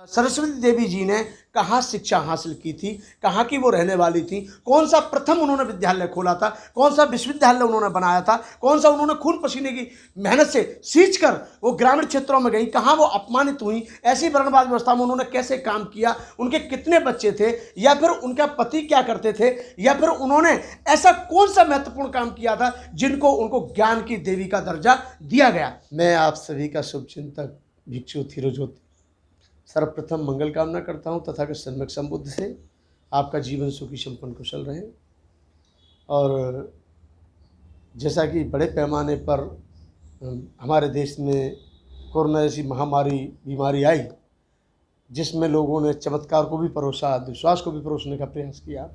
सरस्वती देवी जी ने कहाँ शिक्षा हासिल की थी, कहाँ की वो रहने वाली थी, कौन सा प्रथम उन्होंने विद्यालय खोला था, कौन सा विश्वविद्यालय उन्होंने बनाया था, कौन सा उन्होंने खून पसीने की मेहनत से सींचकर वो ग्रामीण क्षेत्रों में गई, कहाँ वो अपमानित हुई, ऐसी वर्णवाद व्यवस्था में उन्होंने कैसे काम किया, उनके कितने बच्चे थे, या फिर उनका पति क्या करते थे, या फिर उन्होंने ऐसा कौन सा महत्वपूर्ण काम किया था जिनको उनको ज्ञान की देवी का दर्जा दिया गया। मैं आप सभी का शुभचिंतक भिक्षु थिरोज्योति सर्वप्रथम मंगल कामना करता हूँ तथागत सम्यक संबुद्ध से आपका जीवन सुखी संपन्न कुशल रहे। और जैसा कि बड़े पैमाने पर हमारे देश में कोरोना जैसी महामारी बीमारी आई, जिसमें लोगों ने चमत्कार को भी परोसा, विश्वास को भी परोसने का प्रयास किया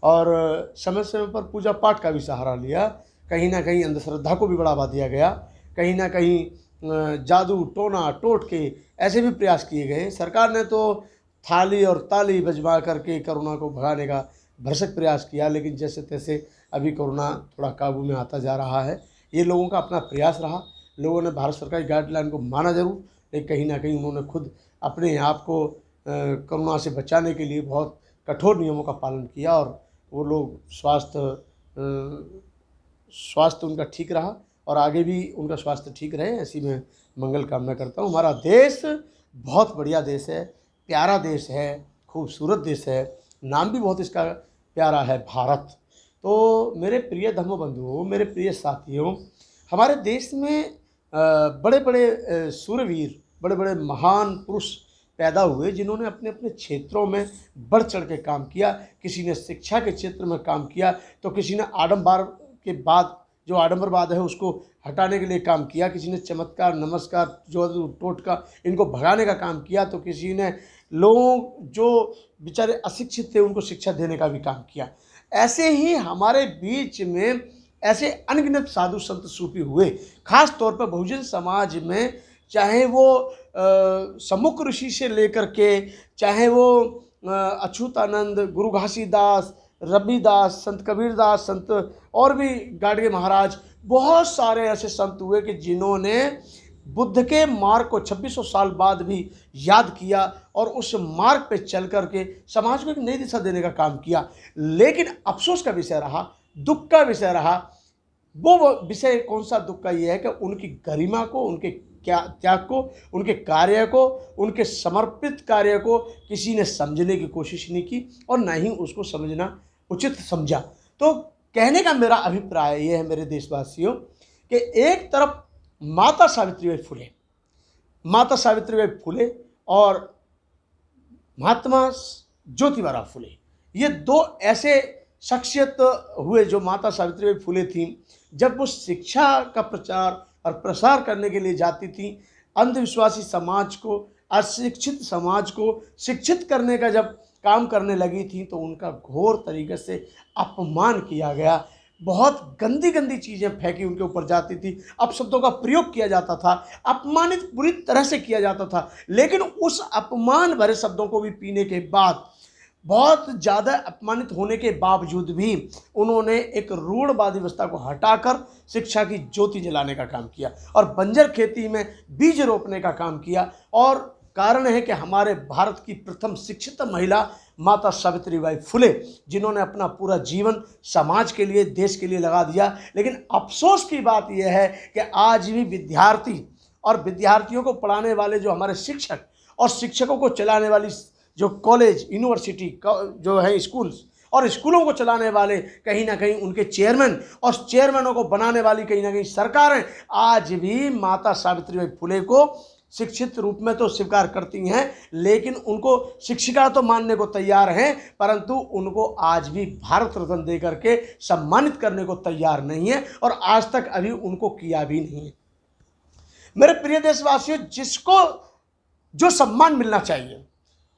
और समय समय पर पूजा पाठ का भी सहारा लिया, कहीं ना कहीं अंधश्रद्धा को भी बढ़ावा दिया गया, कहीं ना कहीं जादू टोना टोटके ऐसे भी प्रयास किए गए। सरकार ने तो थाली और ताली बजवा करके कोरोना को भगाने का भरसक प्रयास किया, लेकिन जैसे तैसे अभी कोरोना थोड़ा काबू में आता जा रहा है। ये लोगों का अपना प्रयास रहा, लोगों ने भारत सरकार की गाइडलाइन को माना जरूर, लेकिन कहीं ना कहीं उन्होंने खुद अपने आप को कोरोना से बचाने के लिए बहुत कठोर नियमों का पालन किया और वो लोग स्वास्थ्य उनका ठीक रहा और आगे भी उनका स्वास्थ्य ठीक रहे, ऐसी मैं मंगल कामना करता हूँ। हमारा देश बहुत बढ़िया देश है, प्यारा देश है, खूबसूरत देश है, नाम भी बहुत इसका प्यारा है, भारत। तो मेरे प्रिय धर्म बंधुओं, मेरे प्रिय साथियों, हमारे देश में बड़े बड़े सूरवीर, बड़े बड़े महान पुरुष पैदा हुए जिन्होंने अपने अपने क्षेत्रों में बढ़ चढ़ के काम किया। किसी ने शिक्षा के क्षेत्र में काम किया, तो किसी ने आडम्बर के बाद जो आडंबरवाद है उसको हटाने के लिए काम किया, किसी ने चमत्कार नमस्कार जो टोटका इनको भगाने का काम किया, तो किसी ने लोग जो बेचारे अशिक्षित थे उनको शिक्षा देने का भी काम किया। ऐसे ही हमारे बीच में ऐसे अनगिनत साधु संत सूफी हुए, खास तौर पर बहुजन समाज में, चाहे वो सम्मुख ऋषि से लेकर के, चाहे वो अच्युतानंद, गुरु घासीदास, रविदास, संत कबीरदास, संत और भी गाडगे महाराज, बहुत सारे ऐसे संत हुए कि जिन्होंने बुद्ध के मार्ग को 2600 साल बाद भी याद किया और उस मार्ग पे चल करके समाज को एक नई दिशा देने का काम किया। लेकिन अफसोस का विषय रहा, दुख का विषय रहा, वो विषय कौन सा दुख का ये है कि उनकी गरिमा को, उनके त्याग को, उनके कार्य को, उनके समर्पित कार्य को किसी ने समझने की कोशिश नहीं की और ना ही उसको समझना उचित समझा। तो कहने का मेरा अभिप्राय ये है मेरे देशवासियों कि एक तरफ माता सावित्रीबाई फुले और महात्मा ज्योतिबा फुले, ये दो ऐसे शख्सियत हुए जो माता सावित्रीबाई फुले थीं। जब वो शिक्षा का प्रचार और प्रसार करने के लिए जाती थी, अंधविश्वासी समाज को, अशिक्षित समाज को शिक्षित करने का जब काम करने लगी थी, तो उनका घोर तरीके से अपमान किया गया। बहुत गंदी गंदी चीज़ें फेंकी उनके ऊपर जाती थी, अपशब्दों का प्रयोग किया जाता था, अपमानित पूरी तरह से किया जाता था। लेकिन उस अपमान भरे शब्दों को भी पीने के बाद, बहुत ज़्यादा अपमानित होने के बावजूद भी उन्होंने एक रूढ़वादी व्यवस्था को हटाकर शिक्षा की ज्योति जलाने का काम किया और बंजर खेती में बीज रोपने का काम किया। और कारण है कि हमारे भारत की प्रथम शिक्षित महिला माता सावित्रीबाई फुले, जिन्होंने अपना पूरा जीवन समाज के लिए, देश के लिए लगा दिया। लेकिन अफसोस की बात यह है कि आज भी विद्यार्थी और विद्यार्थियों को पढ़ाने वाले जो हमारे शिक्षक और शिक्षकों को चलाने वाली जो कॉलेज, यूनिवर्सिटी जो है, स्कूल्स और स्कूलों को चलाने वाले कहीं ना कहीं उनके चेयरमैन और चेयरमैनों को बनाने वाली कहीं ना कहीं सरकारें आज भी माता सावित्रीबाई फुले को शिक्षित रूप में तो स्वीकार करती हैं, लेकिन उनको शिक्षिका तो मानने को तैयार हैं, परंतु उनको आज भी भारत रत्न दे करके सम्मानित करने को तैयार नहीं है और आज तक अभी उनको किया भी नहीं है। मेरे प्रिय देशवासियों, जिसको जो सम्मान मिलना चाहिए,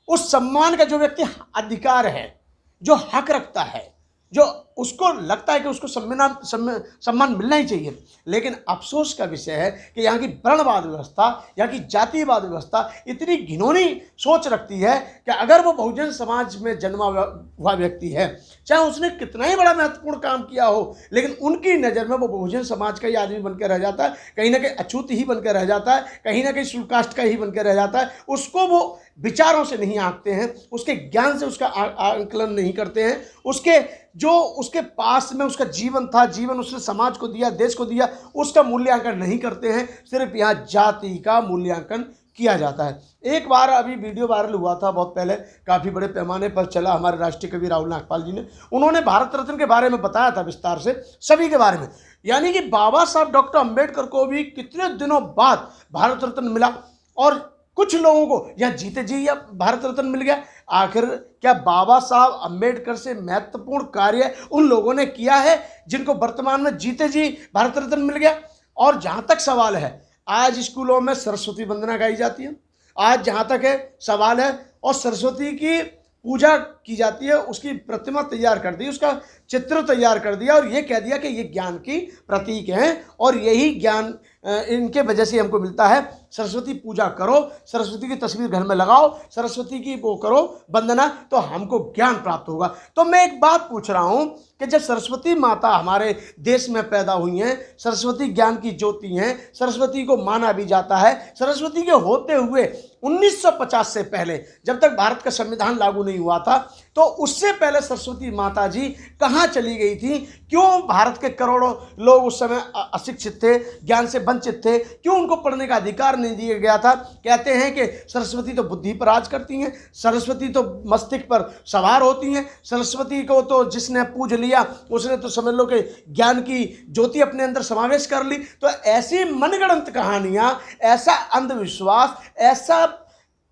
उस सम्मान का जो व्यक्ति अधिकार है, जो हक रखता है, जो उसको लगता है कि उसको सम्मान मिलना ही चाहिए। लेकिन अफसोस का विषय है कि यहाँ की वर्णवाद व्यवस्था, यहाँ की जातिवाद व्यवस्था इतनी घिनौनी सोच रखती है कि अगर वो बहुजन समाज में जन्मा हुआ व्यक्ति है, चाहे उसने कितना ही बड़ा महत्वपूर्ण काम किया हो, लेकिन उनकी नज़र में वो बहुजन समाज का ही आदमी बनकर रह जाता है, कहीं ना कहीं अछूत ही बनकर रह जाता है, कहीं ना कहीं शुल्क कास्ट का ही बनकर रह जाता है। उसको वो विचारों से नहीं आंकते हैं, उसके ज्ञान से उसका आंकलन नहीं करते हैं, उसके जो उसके पास में उसका जीवन था, जीवन उसने समाज को दिया, देश को दिया, उसका मूल्यांकन नहीं करते हैं। सिर्फ यहाँ जाति का मूल्यांकन किया जाता है। एक बार अभी वीडियो वायरल हुआ था, बहुत पहले, काफ़ी बड़े पैमाने पर चला, हमारे राष्ट्रीय कवि राहुल नागपाल जी ने, उन्होंने भारत रत्न के बारे में बताया था विस्तार से, सभी के बारे में। यानी कि बाबा साहब डॉक्टर अंबेडकर को भी कितने दिनों बाद भारत रत्न मिला, और कुछ लोगों को या जीते जी या भारत रत्न मिल गया। आखिर क्या बाबा साहब अंबेडकर से महत्वपूर्ण कार्य उन लोगों ने किया है जिनको वर्तमान में जीते जी भारत रत्न मिल गया? और जहाँ तक सवाल है, आज स्कूलों में सरस्वती वंदना गाई जाती है, आज जहाँ तक है सवाल है, और सरस्वती की पूजा की जाती है, उसकी प्रतिमा तैयार कर दी, उसका चित्र तैयार कर दिया, और ये कह दिया कि ये ज्ञान की प्रतीक हैं और यही ज्ञान इनके वजह से हमको मिलता है। सरस्वती पूजा करो, सरस्वती की तस्वीर घर में लगाओ, सरस्वती की वो करो वंदना, तो हमको ज्ञान प्राप्त होगा। तो मैं एक बात पूछ रहा हूँ कि जब सरस्वती माता हमारे देश में पैदा हुई हैं, सरस्वती ज्ञान की ज्योति हैं, सरस्वती को माना भी जाता है, सरस्वती के होते हुए 1950 से पहले, जब तक भारत का संविधान लागू नहीं हुआ था, तो उससे पहले सरस्वती माता जी कहाँ चली गई थी? क्यों भारत के करोड़ों लोग उस समय अशिक्षित थे, ज्ञान से वंचित थे, क्यों उनको पढ़ने का अधिकार नहीं दिया गया था? कहते हैं कि सरस्वती तो बुद्धि पर राज करती हैं, सरस्वती तो मस्तिष्क पर सवार होती हैं, सरस्वती को तो जिसने पूज लिया उसने तो समझ लो कि ज्ञान की ज्योति अपने अंदर समावेश कर ली। तो ऐसी मनगढ़ंत कहानियां, ऐसा अंधविश्वास, ऐसा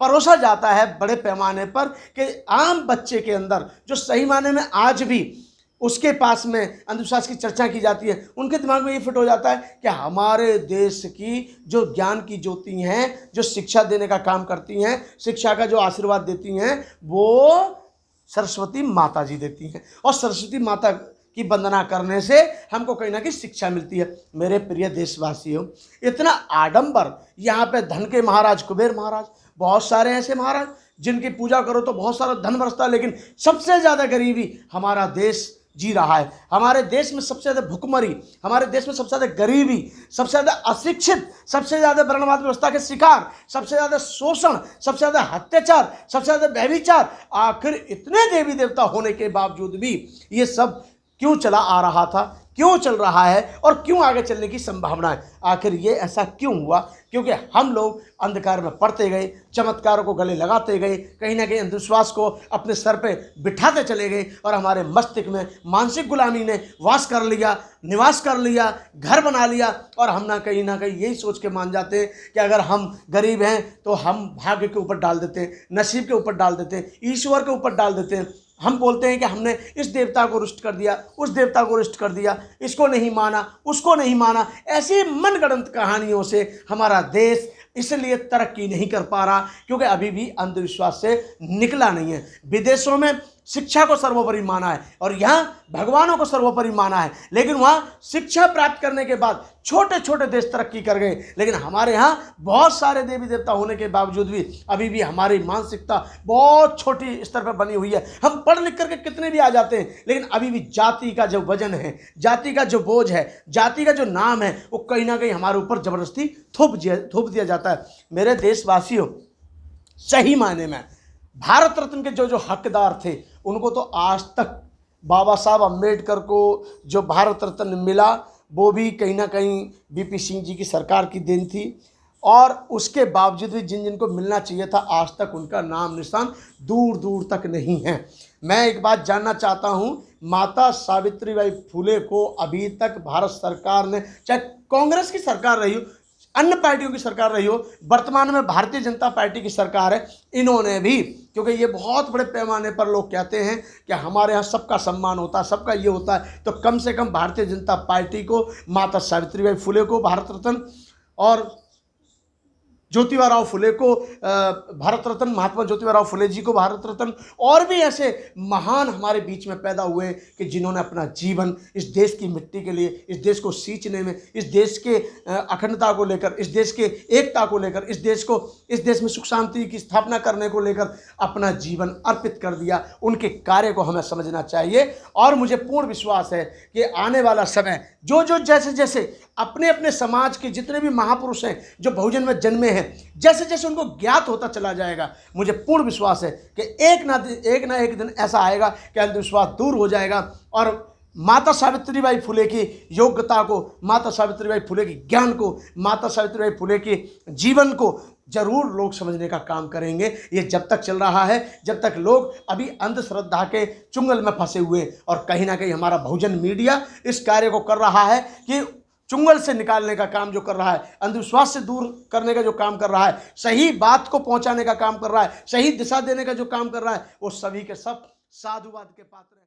परोसा जाता है बड़े पैमाने पर कि आम बच्चे के अंदर, जो सही माने में आज भी उसके पास में अंधविश्वास की चर्चा की जाती है, उनके दिमाग में ये फिट हो जाता है कि हमारे देश की जो ज्ञान की ज्योति हैं, जो शिक्षा देने का काम करती हैं, शिक्षा का जो आशीर्वाद देती हैं, वो सरस्वती माता जी देती हैं। और सरस्वती माता की वंदना करने से हमको कहीं ना कहीं शिक्षा मिलती है। मेरे प्रिय देशवासियों, इतना आडंबर यहाँ पे, धन के महाराज, कुबेर महाराज, बहुत सारे ऐसे महाराज जिनकी पूजा करो तो बहुत सारा धन बरसता है, लेकिन सबसे ज़्यादा गरीबी हमारा देश जी रहा है। हमारे देश में सबसे ज़्यादा भुखमरी, हमारे देश में सबसे ज़्यादा गरीबी, सबसे ज़्यादा अशिक्षित, सबसे ज़्यादा वर्णवाद व्यवस्था के शिकार, सबसे ज़्यादा शोषण, सबसे ज़्यादा अत्याचार, सबसे ज़्यादा व्यभिचार। आखिर इतने देवी देवता होने के बावजूद भी ये सब क्यों चला आ रहा था, क्यों चल रहा है, और क्यों आगे चलने की संभावना है? आखिर ये ऐसा क्यों हुआ? क्योंकि हम लोग अंधकार में पड़ते गए, चमत्कारों को गले लगाते गए, कहीं ना कहीं अंधविश्वास को अपने सर पे बिठाते चले गए, और हमारे मस्तिष्क में मानसिक गुलामी ने वास कर लिया, निवास कर लिया, घर बना लिया। और हम ना कहीं यही सोच के मान जाते हैं कि अगर हम गरीब हैं तो हम भाग्य के ऊपर डाल देते हैं, नसीब के ऊपर डाल देते हैं, ईश्वर के ऊपर डाल देते हैं। हम बोलते हैं कि हमने इस देवता को रुष्ट कर दिया, उस देवता को रुष्ट कर दिया, इसको नहीं माना, उसको नहीं माना। ऐसी मनगढ़ंत कहानियों से हमारा देश इसलिए तरक्की नहीं कर पा रहा क्योंकि अभी भी अंधविश्वास से निकला नहीं है। विदेशों में शिक्षा को सर्वोपरि माना है और यहाँ भगवानों को सर्वोपरि माना है, लेकिन वहाँ शिक्षा प्राप्त करने के बाद छोटे छोटे देश तरक्की कर गए। लेकिन हमारे यहाँ बहुत सारे देवी देवता होने के बावजूद भी अभी भी हमारी मानसिकता बहुत छोटी स्तर पर बनी हुई है। हम पढ़ लिख करके कितने भी आ जाते हैं, लेकिन अभी भी जाति का जो वजन है, जाति का जो बोझ है, जाति का जो नाम है, वो कहीं ना कहीं हमारे ऊपर जबरदस्ती थोप दिया जाता है। मेरे देशवासियों, सही मायने में भारत रत्न के जो हकदार थे, उनको तो आज तक बाबा साहब अम्बेडकर को जो भारत रत्न मिला वो भी कहीं ना कहीं बीपी सिंह जी की सरकार की देन थी, और उसके बावजूद भी जिन जिनको मिलना चाहिए था आज तक उनका नाम निशान दूर दूर तक नहीं है। मैं एक बात जानना चाहता हूँ, माता सावित्रीबाई फुले को अभी तक भारत सरकार ने, चाहे कांग्रेस की सरकार रही हो, अन्य पार्टियों की सरकार रही हो, वर्तमान में भारतीय जनता पार्टी की सरकार है, इन्होंने भी, क्योंकि ये बहुत बड़े पैमाने पर लोग कहते हैं कि हमारे यहाँ सबका सम्मान होता है, सबका ये होता है, तो कम से कम भारतीय जनता पार्टी को, माता सावित्रीबाई फुले को भारत रत्न, और ज्योतिबा फुले को भारत रत्न, महात्मा ज्योतिबा फुले जी को भारत रत्न, और भी ऐसे महान हमारे बीच में पैदा हुए कि जिन्होंने अपना जीवन इस देश की मिट्टी के लिए, इस देश को सींचने में, इस देश के अखंडता को लेकर, इस देश के एकता को लेकर, इस देश में सुख शांति की स्थापना करने को लेकर अपना जीवन अर्पित कर दिया। उनके कार्य को हमें समझना चाहिए और मुझे पूर्ण विश्वास है कि आने वाला समय जो जैसे जैसे अपने अपने समाज के जितने भी महापुरुष हैं जो बहुजन में जन्मे हैं, जैसे जैसे उनको ज्ञात होता चला जाएगा, मुझे पूर्ण विश्वास है कि एक ना एक दिन ऐसा आएगा कि अंधविश्वास दूर हो जाएगा और माता सावित्रीबाई फुले की योग्यता को, माता सावित्रीबाई फुले की ज्ञान को, माता सावित्रीबाई फुले के जीवन को जरूर लोग समझने का काम करेंगे। ये जब तक चल रहा है, जब तक लोग अभी अंधश्रद्धा के चुंगल में फंसे हुए, और कहीं ना कहीं हमारा बहुजन मीडिया इस कार्य को कर रहा है कि चुंगल से निकालने का काम जो कर रहा है, अंधविश्वास से दूर करने का जो काम कर रहा है, सही बात को पहुंचाने का काम कर रहा है, सही दिशा देने का जो काम कर रहा है, वो सभी के सब साधुवाद के पात्र हैं।